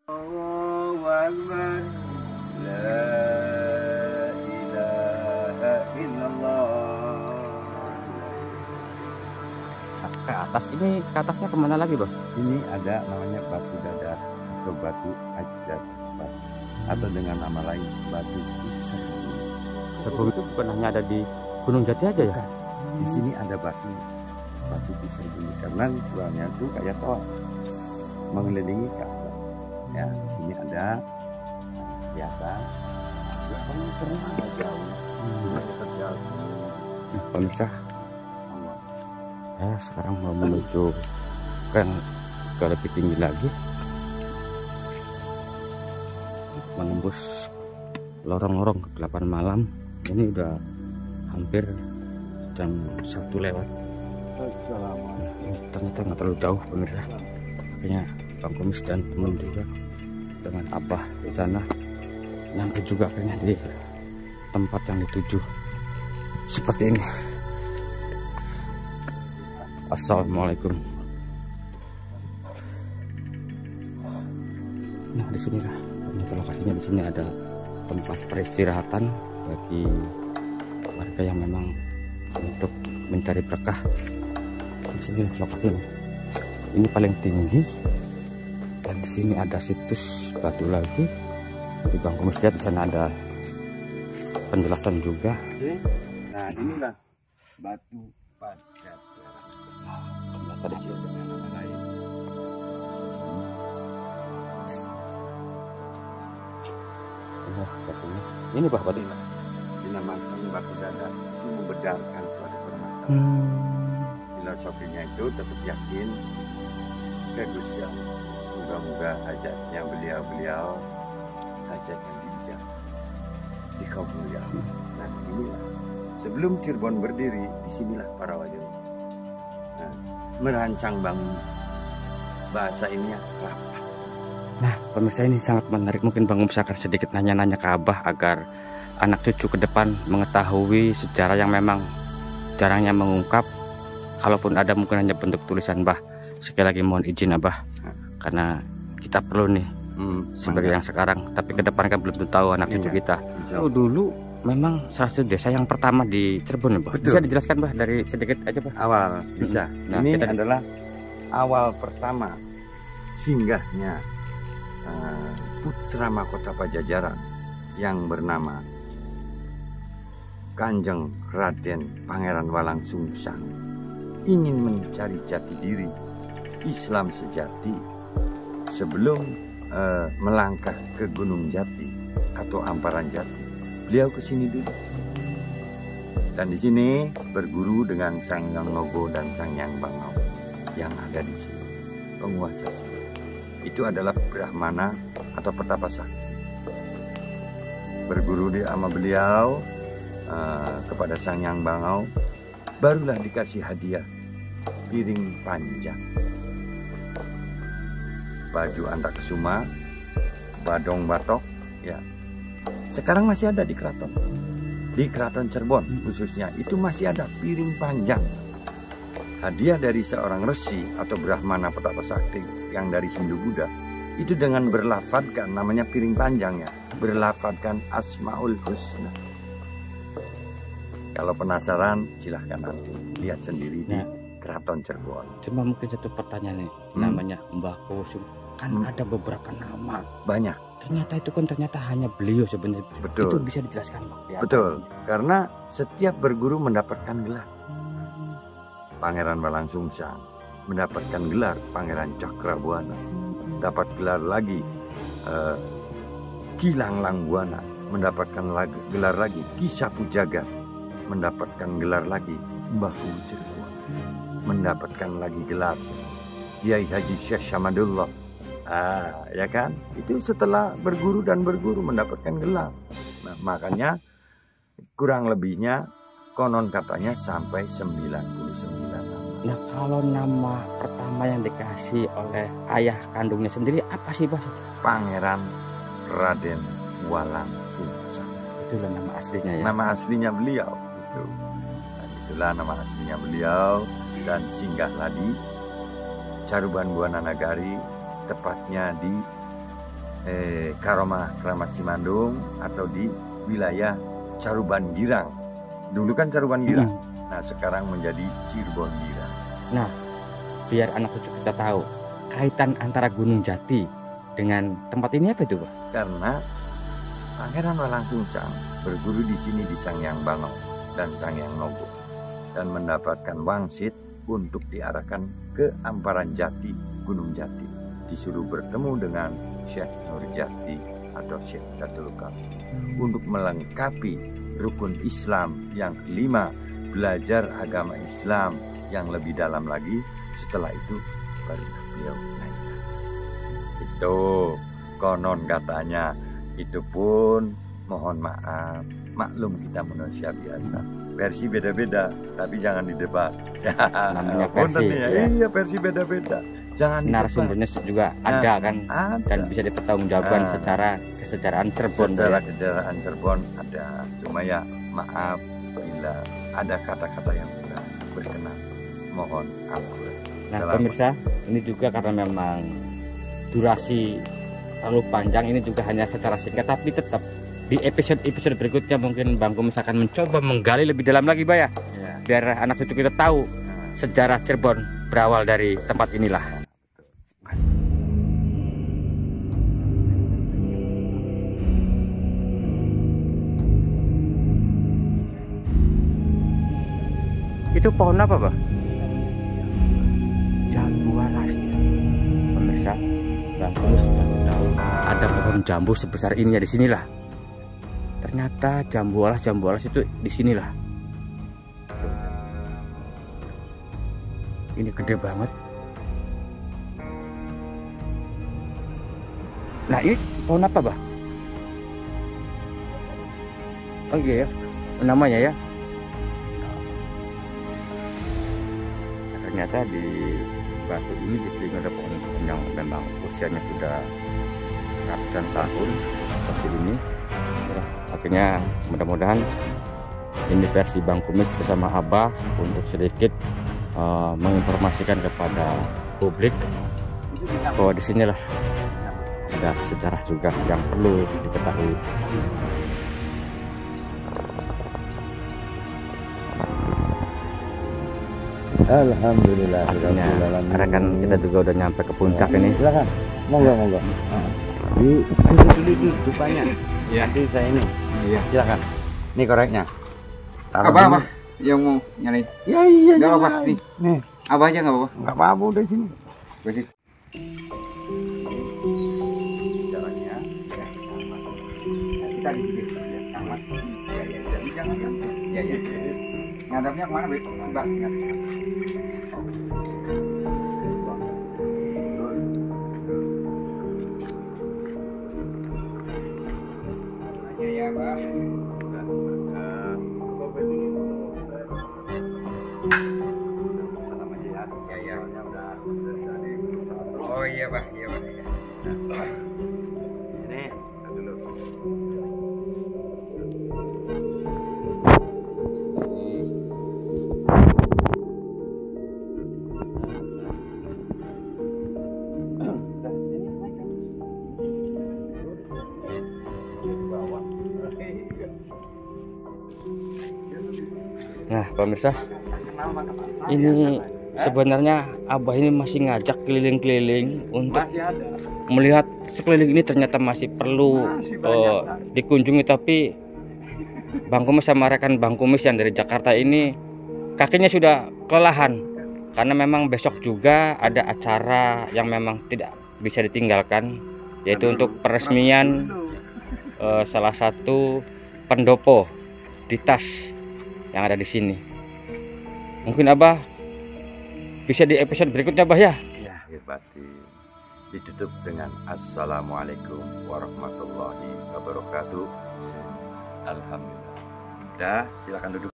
Allahu Akbar. La ilaha illallah. Ke atas ini, ke atasnya kemana lagi, Bang? Ini ada namanya batu dadar atau batu ajat atau dengan nama lain batu serbu. Serbu itu bukan hanya ada di Gunung Jati aja ya? Di sini ada batu serbu karena ritualnya itu kayak toa mengelilingi Ka'bah. Ya, di sini ada biasa. Ya, kan sering ada jauh. Terjauh. Pemirsa, saya sekarang mau menuju ke lebih tinggi lagi, menembus lorong-lorong kegelapan malam. Ini udah hampir jam 1 lewat. Ini ternyata nggak terlalu jauh, pemirsa. Akhirnya Bang Kumis dan teman juga dengan Abah di sana nyampe juga kayaknya di tempat yang dituju. Seperti ini. Assalamualaikum. Nah, di sini lah ternyata lokasinya. Di sini ada tempat peristirahatan bagi warga yang memang untuk mencari berkah. Di sini lokasinya. Ini paling tinggi. Dan di sini ada situs batu lagi. Di Bang Kumis lihat di sana ada penjelasan juga. Nah, inilah batu padat. Ternyata di sini Dengan nama lain. ini bah batu. Dinamakan batu dadar itu membedarkan suatu permasalahan. Filosofinya itu tetap yakin ke Gusti Allah. Moga-moga hajatnya beliau hajat yang bijak dikabul ya Allah. Nah, inilah sebelum Cirebon berdiri, disinilah para wali. Nah, merancang bangun bahasa ini rapat. Nah, pemirsa, ini sangat menarik. Mungkin Bang Kumis akan sedikit nanya-nanya ke Abah agar anak cucu ke depan mengetahui sejarah yang memang jarangnya mengungkap. Kalaupun ada mungkin hanya bentuk tulisan, Bah. Sekali lagi mohon izin, Abah, karena kita perlu nih sebagai yang sekarang, tapi ke depan kan belum tentu tahu anak cucu kita. Oh, dulu memang salah satu desa yang pertama di Cirebon, Bah. Bisa dijelaskan, Bah, dari sedikit aja, Bah? Awal bisa. Nah, ini kita adalah awal pertama singgahnya putra mahkota Pajajaran yang bernama Kanjeng Raden Pangeran Walangsungsang ingin mencari jati diri Islam sejati sebelum melangkah ke Gunung Jati atau Amparan Jati. Beliau ke sini dulu. Dan di sini berguru dengan Sang Hyang Nogo dan Sang Hyang Bangau yang ada di sini. Penguasa sini. Itu adalah Brahmana atau petapa sakti. Berguru di sama beliau kepada Sang Hyang Bangau, barulah dikasih hadiah piring panjang, baju Antaksuma, badong batok, ya. Sekarang masih ada di keraton. Di Keraton Cirebon khususnya itu masih ada piring panjang. Hadiah dari seorang resi atau Brahmana petapa sakti yang dari Hindu Buddha itu dengan berlafadkan, namanya piring panjang ya, berlafadkan Asmaul Husna. Kalau penasaran silahkan nanti lihat sendiri di Keraton Cirebon. Cuma mungkin satu pertanyaan nih, namanya Mbah Kusum kan ada beberapa nama. Banyak. Ternyata itu kan ternyata hanya beliau sebenarnya. Betul. Itu bisa dijelaskan, Bang? Ya, betul. Karena setiap berguru mendapatkan gelar. Pangeran Walangsungsang mendapatkan gelar Pangeran Cakrabuana, dapat gelar lagi Ki Langlangbuana, mendapatkan gelar lagi Ki Sapu Jagat, mendapatkan gelar lagi Mbah Cirebon, mendapatkan lagi gelar Kiai Haji Syekh Syamadullah. Ya kan? Itu setelah berguru dan berguru mendapatkan gelar. Nah, makanya kurang lebihnya konon katanya sampai 99 nama. Nah, kalau nama pertama yang dikasih oleh ayah kandungnya sendiri apa sih, Bang? Pangeran Raden Walangsungsang. Itulah nama aslinya ya. Nama aslinya beliau itu. Dan itulah nama aslinya beliau dan singgahlah di Caruban Buana Nagari, tepatnya di Karomah Keramat Cimandung atau di wilayah Caruban Girang. Dulu kan Caruban Girang. Nah, sekarang menjadi Cirebon Girang. Nah, biar anak cucu kita tahu kaitan antara Gunung Jati dengan tempat ini apa itu, Pak? Karena Pangeran Walang Sungsang berguru di sini di Sangyang Bango dan Sangyang Nogo dan mendapatkan wangsit untuk diarahkan ke Amparan Jati, Gunung Jati. Disuruh bertemu dengan Syekh Nurjati atau Syekh Datul Kamil untuk melengkapi rukun Islam yang kelima, belajar agama Islam yang lebih dalam lagi. Setelah itu baru beliau naik. Itu konon katanya. Itu pun mohon maaf, maklum kita manusia biasa. Versi beda-beda, tapi jangan didebat. Namanya versi. Ya. Iya, versi beda-beda. Jangan narasumbernya juga ada kan, ada. Dan bisa dipertanggungjawabkan secara kesejarahan Cirebon. Secara kesejarahan Cirebon ada, cuma ya maaf bila ada kata-kata yang tidak berkenan, mohon ampun. Nah, pemirsa, ini juga karena memang durasi terlalu panjang, ini juga hanya secara singkat, tapi tetap di episode berikutnya mungkin Bang Kumis akan mencoba menggali lebih dalam lagi, Pak ya. Biar anak cucu kita tahu sejarah Cirebon berawal dari tempat inilah. Itu pohon apa, Pak? Jambu alas. Pemirsa, Bang Kumis baru tahu ada pohon jambu sebesar ini ya di sinilah. Ternyata jambu alas itu di sinilah. Ini gede banget. Nah, ini pohon apa, Bah? Oh iya ya, namanya ya. Ternyata di batu ini di ada pohon yang memang usianya sudah ratusan tahun seperti ini. Akhirnya mudah-mudahan ini versi Bang Kumis bersama Abah untuk sedikit menginformasikan kepada publik bahwa di sinilah ada sejarah juga yang perlu diketahui. Alhamdulillah. Akhirnya rekan kita juga udah nyampe ke puncak ini. Silakan, monggo. Di dulu rupanya. Ya. Nanti saya ini. Iya. Silakan. Ini koreknya. Apa yang mau nyari? Ya iya. Enggak apa-apa nih. Nih. Apa aja enggak apa-apa. Enggak apa-apa udah sini. Bersih. Jalannya. Kita di sini. Camat. Ya. Jadi jangan kan. Ya. Ngadapnya kemana, Beb? Mbak. Ya, Pak. Oh iya, Pak. Iya, Pak. Ini dulu. Nah, pemirsa, ini sebenarnya Abah ini masih ngajak keliling-keliling untuk melihat sekeliling ini. Ternyata masih perlu dikunjungi, tapi Bang Kumis sama rekan Bang Kumis yang dari Jakarta ini kakinya sudah kelelahan karena memang besok juga ada acara yang memang tidak bisa ditinggalkan, yaitu untuk peresmian salah satu pendopo di tas yang ada di sini. Mungkin Abah bisa di episode berikutnya, Bah ya. Ya, Bati. Ditutup dengan Assalamualaikum warahmatullahi wabarakatuh. Alhamdulillah. Dah, silakan duduk.